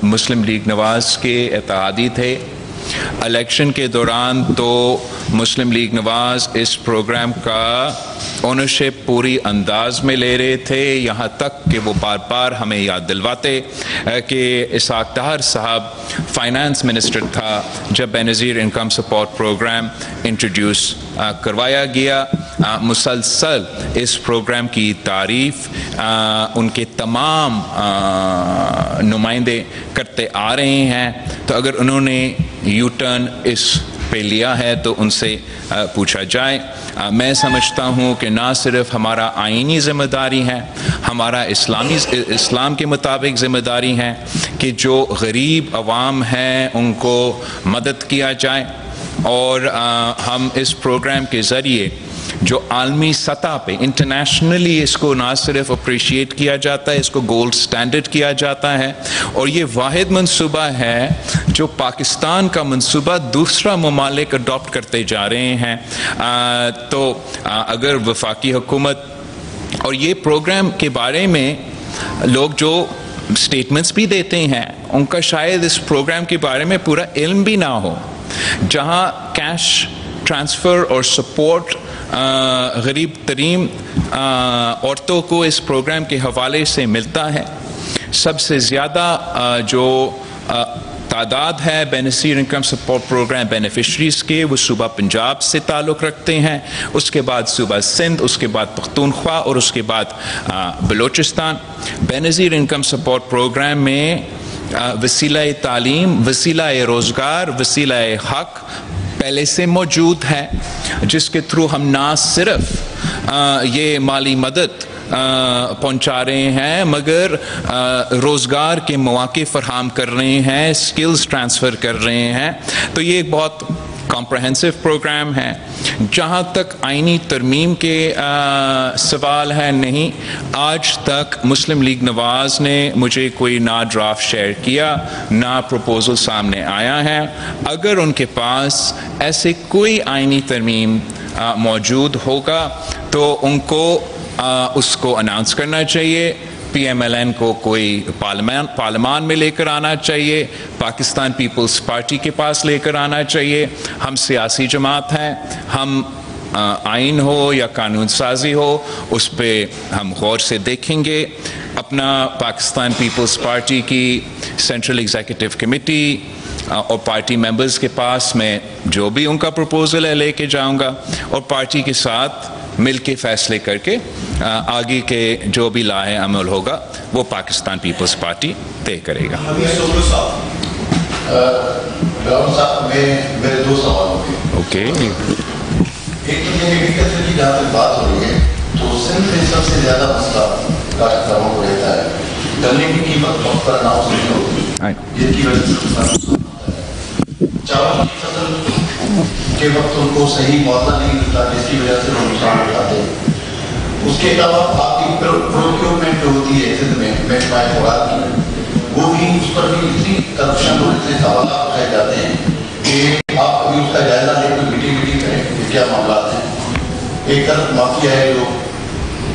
مسلم league نواز کے اتحادی تھے. الیکشن کے دوران تو مسلم لیگ نواز اس پروگرام کا اونرشپ پوری انداز میں لے رہے تھے, یہاں تک کہ وہ بار بار ہمیں یاد دلواتے کہ اسحاق طاہر صاحب فائنانس منسٹر تھا جب بے نظیر انکم سپورٹ پروگرام انٹروڈیوس کروایا گیا. مسلسل اس پروگرام کی تعریف ان کے تمام نمائندے کرتے آ رہے ہیں. تو اگر انہوں نے یو ٹرن اس پہ لیا ہے تو ان سے پوچھا جائے. میں سمجھتا ہوں کہ نہ صرف ہمارا آئینی ذمہ داری ہے, ہمارا اسلام کے مطابق ذمہ داری ہے کہ جو غریب عوام ہیں ان کو مدد کیا جائے, اور ہم اس پروگرام کے ذریعے جو عالمی سطح پہ انٹرنیشنلی اس کو نہ صرف اپریشیٹ کیا جاتا ہے, اس کو گولڈ سٹینڈرڈ کیا جاتا ہے, اور یہ واحد منصوبہ ہے جو پاکستان کا منصوبہ دوسرا ممالک اڈاپٹ کرتے جا رہے ہیں. تو اگر وفاقی حکومت اور یہ پروگرام کے بارے میں لوگ جو سٹیٹمنٹس بھی دیتے ہیں ان کا شاید اس پروگرام کے بارے میں پورا علم بھی نہ ہو, جہاں کیش ٹرانسفر اور سپورٹ غریب ترین عورتوں کو اس پروگرام کے حوالے سے ملتا ہے. سب سے زیادہ جو تعداد ہے بے نظیر انکم سپورٹ پروگرام بینیفیشریز کے, وہ صوبہ پنجاب سے تعلق رکھتے ہیں, اس کے بعد صوبہ سندھ, اس کے بعد پختونخوا اور اس کے بعد بلوچستان. بے نظیر انکم سپورٹ پروگرام میں وسیلہ تعلیم, وسیلہ روزگار, وسیلہ حق پہلے سے موجود ہے, جس کے تھرو ہم نہ صرف یہ مالی مدد پہنچا رہے ہیں مگر روزگار کے مواقع فراہم کر رہے ہیں, سکلز ٹرانسفر کر رہے ہیں. تو یہ ایک بہت کمپریہنسو پروگرام ہے. جہاں تک آئینی ترمیم کے سوال ہے, نہیں, آج تک مسلم لیگ نواز نے مجھے کوئی نہ ڈرافٹ شیئر کیا نہ پروپوزل سامنے آیا ہے. اگر ان کے پاس ایسے کوئی آئینی ترمیم موجود ہوگا تو ان کو اس کو اناؤنس کرنا چاہیے, پی ایم ایل این کو کوئی پارلیمان میں لے کر آنا چاہیے, پاکستان پیپلز پارٹی کے پاس لے کر آنا چاہیے. ہم سیاسی جماعت ہیں, ہم آئین ہو یا قانون سازی ہو اس پہ ہم غور سے دیکھیں گے. اپنا پاکستان پیپلز پارٹی کی سینٹرل ایگزیکٹو کمیٹی اور پارٹی ممبرز کے پاس میں جو بھی ان کا پروپوزل ہے لے کے جاؤں گا, اور پارٹی کے ساتھ مل کے فیصلے کر کے آگے کے جو بھی لائحہ عمل ہوگا وہ پاکستان پیپلز پارٹی طے کرے گا. میرے دو سوال ہوں گے. اوکے. ایک تو یہ کہ جہاں تک بات ہو رہی ہے تو سندھ میں سب سے زیادہ مسئلہ کاشتکاروں کو رہتا ہے, گنے کی قیمت وقت پر اناؤنس نہیں ہوتی, جس کی وجہ سے چاول کی فصل کے وقت ان کو صحیح معاوضہ نہیں ملتا, جس کی وجہ سے وہ نقصان اٹھاتے ہیں. اس کے علاوہ آپ کی پروکیورمنٹ جو ہوتی ہے سندھ میں محکمہ خوراک کی, وہ بھی اس پر بھی اتنی کرپشن اور اتنے سوالات اٹھائے جاتے ہیں کہ آپ کبھی اس کا جائزہ لے کر میٹنگ کریں کہ کیا معاملات ہیں. ایک طرف مافیا ہے جو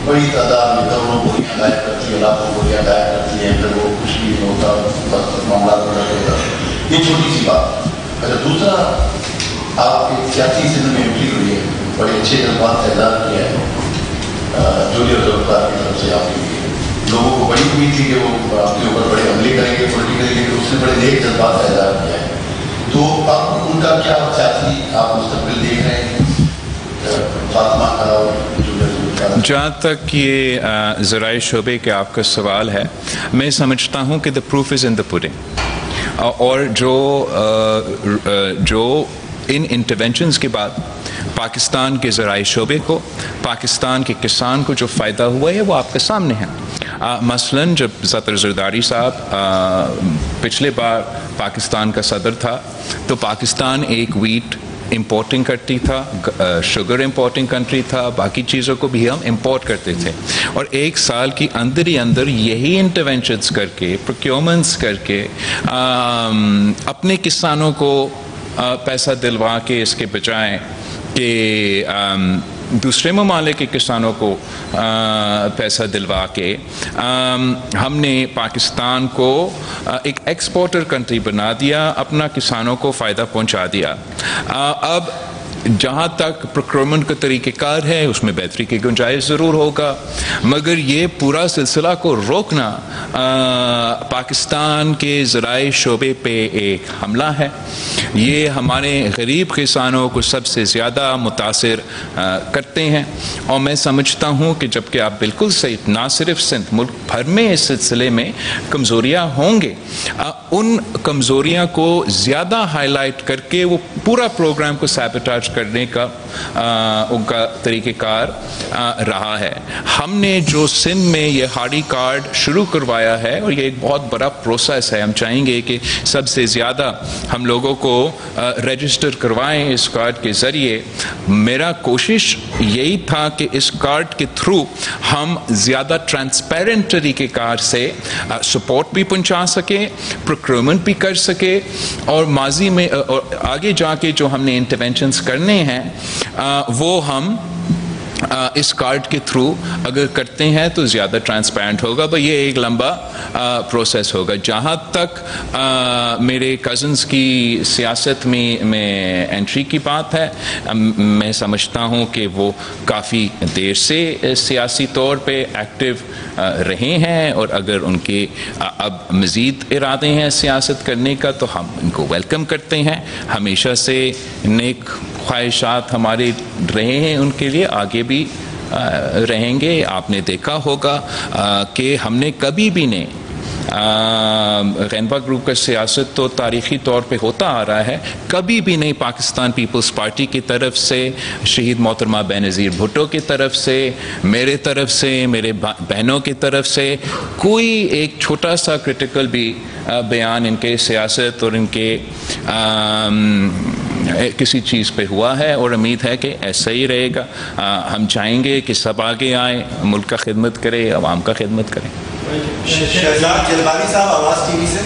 بڑی تعداد میں کروڑوں بوریاں غائب کرتی ہے, لاکھوں بوریاں غائب کرتی ہیں, پھر وہ کچھ بھی نہیں ہوتا, بس معاملات ہو رہے ہوتا. یہ چھوٹی سی بات. اچھا, دوسرا آپ کے سیاسی سندھ میں انٹری ہوئی ہے, بڑے اچھے جذبات کا اظہار کیا ہے جولیئر ذوالفقار کی طرف سے. آپ کی لوگوں کو بڑی امید تھی کہ وہ آپ کے اوپر بڑے حملے کریں گے پولیٹیکلی, لیکن اس نے بڑے نیک جذبات کا اظہار کیا ہے. تو اب ان کا کیا سیاسی آپ مستقبل دیکھ رہے ہیں؟ فاطمہ کھڑا ہو, جولیئر ذوالفقار. جہاں تک یہ ذرائع شعبے کے آپ کا سوال ہے, میں سمجھتا ہوں کہ the proof is in the pudding, اور جو ان انٹرونشنز کے بعد پاکستان کے ذرائع شعبے کو, پاکستان کے کسان کو جو فائدہ ہوا ہے وہ آپ کے سامنے ہے. مثلاً جب ذاکر زرداری صاحب پچھلے بار پاکستان کا صدر تھا تو پاکستان ایک ویٹ امپورٹنگ کرتی تھا, شوگر امپورٹنگ کنٹری تھا, باقی چیزوں کو بھی ہم امپورٹ کرتے تھے, اور ایک سال کی اندر ہی اندر یہی انٹرونشنز کر کے, پروکیورمنٹس کر کے اپنے کسانوں کو پیسہ دلوا کے, اس کے بجائے کہ دوسرے ممالک کے کسانوں کو پیسہ دلوا کے ہم نے پاکستان کو ایک ایکسپورٹر کنٹری بنا دیا، اپنا کسانوں کو فائدہ پہنچا دیا۔ اب جہاں تک پروکیورمنٹ کا طریقہ کار ہے اس میں بہتری کی گنجائش ضرور ہوگا، مگر یہ پورا سلسلہ کو روکنا پاکستان کے زرعی شعبے پہ ایک حملہ ہے۔ یہ ہمارے غریب کسانوں کو سب سے زیادہ متاثر کرتے ہیں، اور میں سمجھتا ہوں کہ جبکہ آپ بالکل صحیح، نہ صرف سندھ، ملک بھر میں اس سلسلے میں کمزوریاں ہوں گے، ان کمزوریاں کو زیادہ ہائی لائٹ کر کے وہ پورا پروگرام کو سیبوٹاج کرنے کا ان کا طریقہ کار رہا ہے۔ ہم نے جو سندھ میں یہ ہارڈی کارڈ شروع کروایا ہے، اور یہ ایک بہت بڑا پروسیس ہے، ہم چاہیں گے کہ سب سے زیادہ ہم لوگوں کو رجسٹر کروائیں اس کارڈ کے ذریعے۔ میرا کوشش یہی تھا کہ اس کارڈ کے تھرو ہم زیادہ ٹرانسپیرنٹ طریقہ کار سے سپورٹ بھی پہنچا سکیں، پروکیورمنٹ بھی کر سکے، اور ماضی میں اور آگے جا کے جو ہم نے انٹرونشنز کرنے ہیں وہ ہم اس کارڈ کے تھرو اگر کرتے ہیں تو زیادہ ٹرانسپیرنٹ ہوگا۔ بھئی یہ ایک لمبا پروسیس ہوگا۔ جہاں تک میرے کزنز کی سیاست میں انٹری کی بات ہے، میں سمجھتا ہوں کہ وہ کافی دیر سے سیاسی طور پہ ایکٹیو رہے ہیں، اور اگر ان کے اب مزید ارادے ہیں سیاست کرنے کا تو ہم ان کو ویلکم کرتے ہیں۔ ہمیشہ سے نیک خواہشات ہمارے رہے ہیں ان کے لیے، آگے بھی رہیں گے۔ آپ نے دیکھا ہوگا کہ ہم نے کبھی بھی نہیں، غینبا گروپ کا سیاست تو تاریخی طور پہ ہوتا آ رہا ہے، کبھی بھی نہیں پاکستان پیپلز پارٹی کی طرف سے، شہید محترمہ بینظیر بھٹو کی طرف سے، میرے طرف سے، میرے بہنوں کی طرف سے کوئی ایک چھوٹا سا کرٹیکل بھی بیان ان کے سیاست اور ان کے کسی چیز پہ ہوا ہے، اور امید ہے کہ ایسا ہی رہے گا۔ ہم چاہیں گے کہ سب آگے آئیں، ملک کا خدمت کریں، عوام کا خدمت کریں۔ شہزاد جلبانی صاحب، آواز ٹی وی سے۔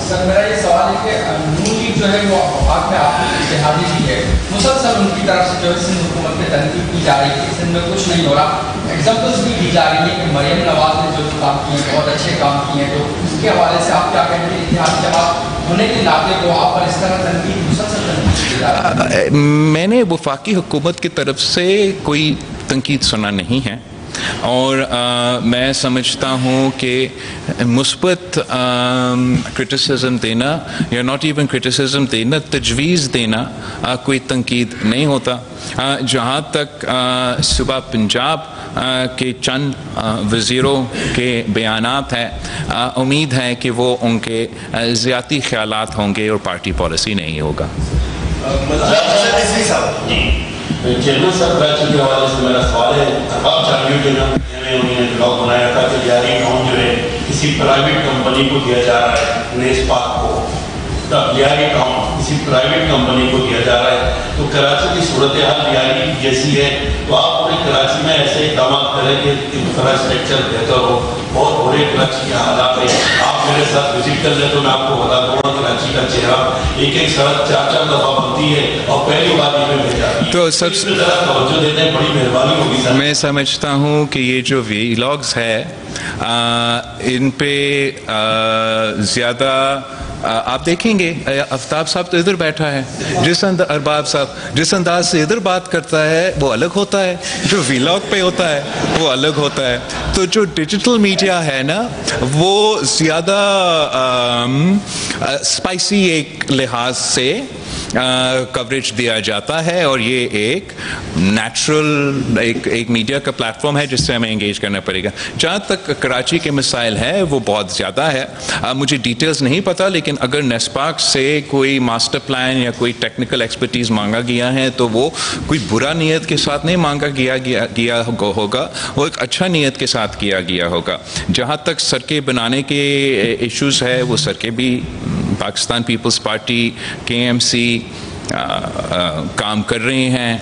سر میرا یہ سوال ہے کہ نون لیگ جو ہے وہ وفاق میں آپ کی اتحادی بھی ہے، مسلسل ان کی طرف سے جو ہے سندھ حکومت پہ تنقید کی جا رہی ہے، سندھ میں کچھ نہیں ہو رہا، ایگزامپلس بھی دی جا رہی ہے کہ مریم نواز نے جو کام کیے ہیں بہت اچھے کام کیے ہیں، تو اس کے حوالے سے آپ کیا کہیں گے؟ اتحادی جماعت ہونے کے ناطے کو آپ پر اس طرح تنقید مسلسل تنقید کی جا رہی ہے؟ میں نے وفاقی حکومت کی طرف سے کوئی تنقید سنا نہیں ہے، اور میں سمجھتا ہوں کہ مثبت کرٹیسزم دینا یا ناٹ ایون کرٹیسزم دینا، تجویز دینا کوئی تنقید نہیں ہوتا۔ جہاں تک صوبہ پنجاب کے چند وزیروں کے بیانات ہیں، امید ہے کہ وہ ان کے ذاتی خیالات ہوں گے اور پارٹی پالیسی نہیں ہوگا۔ چیئرمین صاحب، کراچی کے حوالے سے میرا سوال ہے، آپ چاہیے کہ انہوں نے بلاگ بنایا تھا کہ جاری اکاؤنٹ جو ہے کسی پرائیویٹ کمپنی کو دیا جا رہا ہے، نیس پاک کو جاری اکاؤنٹ کسی پرائیویٹ کمپنی کو دیا جا رہا ہے، تو کراچی کی صورتحال جاری جیسی ہے، تو آپ پورے کراچی میں ایسے اقدامات کریں کہ انفراسٹرکچر بہتر ہو۔ بہت بڑے کراچی کے حالات ہیں، آپ میرے ساتھ وزٹ کر لیں تو میں آپ کو بتا دوں گا کراچی کا چہرہ ایک ایک سڑک 4 دفعہ بنتی ہے، اور پہلی بار یہ میں جاتی ہے، تو سب سے ذرا توجہ دیتے ہیں، بڑی مہربانی ہوگی سر۔ میں سمجھتا ہوں کہ یہ جو ویلاگز ہے ان پہ زیادہ آپ دیکھیں گے، آفتاب صاحب تو ادھر بیٹھا ہے، ارباب صاحب جس انداز سے ادھر بات کرتا ہے وہ الگ ہوتا ہے، جو ویلاگ پہ ہوتا ہے وہ الگ ہوتا ہے۔ تو جو ڈیجیٹل میڈیا ہے نا، وہ زیادہ اسپائسی ایک لحاظ سے کوریج دیا جاتا ہے، اور یہ ایک نیچرل ایک میڈیا کا پلیٹ فارم ہے جس سے ہمیں انگیج کرنا پڑے گا۔ جہاں تک کراچی کے مسائل ہے وہ بہت زیادہ ہے، مجھے ڈیٹیلز نہیں پتہ، لیکن اگر نیسپاک سے کوئی ماسٹر پلان یا کوئی ٹیکنیکل ایکسپرٹیز مانگا گیا ہے تو وہ کوئی برا نیت کے ساتھ نہیں مانگا گیا ہوگا، وہ ایک اچھا نیت کے ساتھ کیا گیا ہوگا۔ جہاں تک سڑکیں بنانے کے ایشوز ہے، وہ سڑکیں بھی پاکستان پیپلز پارٹی KMC کام کر رہے ہیں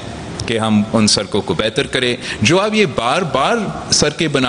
کہ ہم ان سڑکوں کو بہتر کریں۔ جو اب یہ بار بار سڑکیں بنا